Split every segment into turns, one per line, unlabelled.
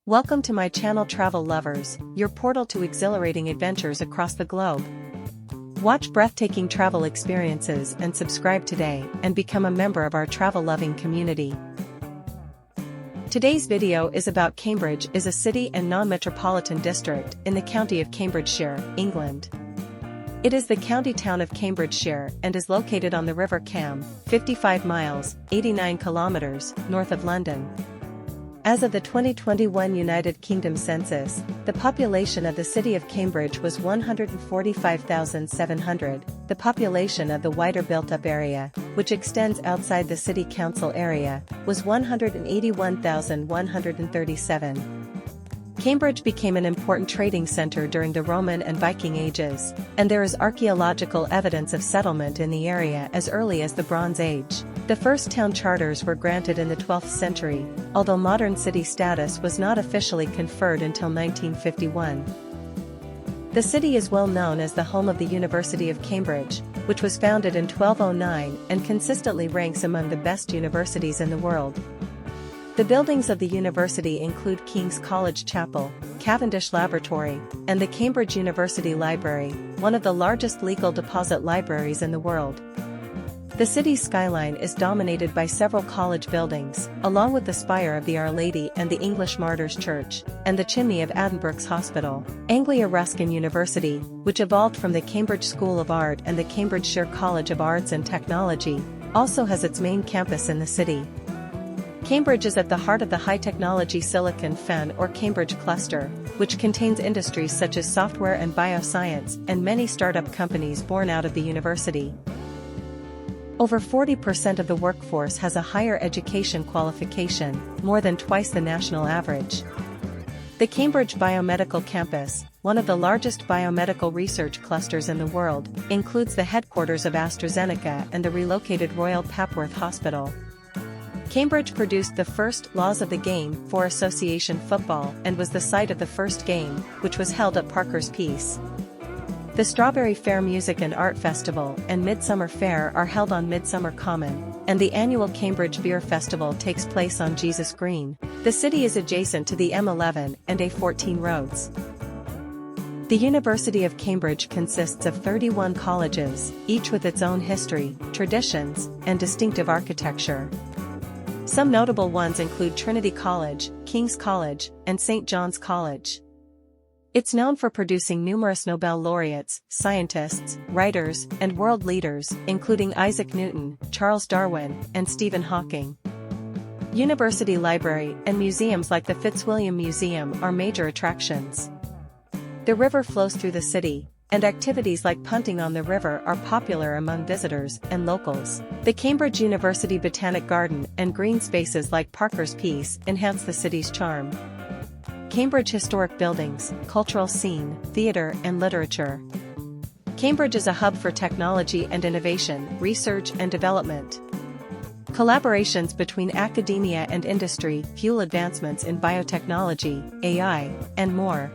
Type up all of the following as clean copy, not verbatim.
Welcome to my channel Travel Lovers, your portal to exhilarating adventures across the globe. Watch breathtaking travel experiences and subscribe today and become a member of our travel-loving community. Today's video is about Cambridge is a city and non-metropolitan district in the county of Cambridgeshire, England. It is the county town of Cambridgeshire and is located on the River Cam, 55 miles, 89 kilometers, north of London. As of the 2021 United Kingdom census, the population of the city of Cambridge was 145,700. The population of the wider built-up area, which extends outside the city council area, was 181,137. Cambridge became an important trading center during the Roman and Viking ages, and there is archaeological evidence of settlement in the area as early as the Bronze Age. The first town charters were granted in the 12th century, although modern city status was not officially conferred until 1951. The city is well known as the home of the University of Cambridge, which was founded in 1209 and consistently ranks among the best universities in the world. The buildings of the university include King's College Chapel, Cavendish Laboratory, and the Cambridge University Library, one of the largest legal deposit libraries in the world. The city's skyline is dominated by several college buildings, along with the spire of the Our Lady and the English Martyrs Church, and the chimney of Addenbrooke's Hospital. Anglia Ruskin University, which evolved from the Cambridge School of Art and the Cambridgeshire College of Arts and Technology, also has its main campus in the city. Cambridge is at the heart of the high-technology Silicon Fen or Cambridge cluster, which contains industries such as software and bioscience and many startup companies born out of the university. Over 40% of the workforce has a higher education qualification, more than twice the national average. The Cambridge Biomedical Campus, one of the largest biomedical research clusters in the world, includes the headquarters of AstraZeneca and the relocated Royal Papworth Hospital. Cambridge produced the first Laws of the Game for Association football and was the site of the first game, which was held at Parker's Piece. The Strawberry Fair Music and Art Festival and Midsummer Fair are held on Midsummer Common, and the annual Cambridge Beer Festival takes place on Jesus Green. The city is adjacent to the M11 and A14 roads. The University of Cambridge consists of 31 colleges, each with its own history, traditions, and distinctive architecture. Some notable ones include Trinity College, King's College, and St. John's College. It's known for producing numerous Nobel laureates, scientists, writers, and world leaders, including Isaac Newton, Charles Darwin, and Stephen Hawking. University library and museums like the Fitzwilliam Museum are major attractions. The river flows through the city, and activities like punting on the river are popular among visitors and locals. The Cambridge University Botanic Garden and green spaces like Parker's Piece enhance the city's charm. Cambridge historic buildings, cultural scene, theatre and literature. Cambridge is a hub for technology and innovation, research and development. Collaborations between academia and industry fuel advancements in biotechnology, AI, and more.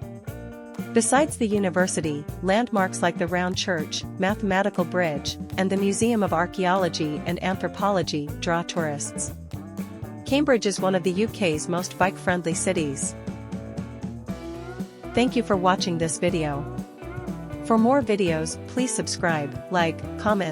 Besides the university, landmarks like the Round Church, Mathematical Bridge, and the Museum of Archaeology and Anthropology draw tourists. Cambridge is one of the UK's most bike-friendly cities. Thank you for watching this video. For more videos, please subscribe, like, comment,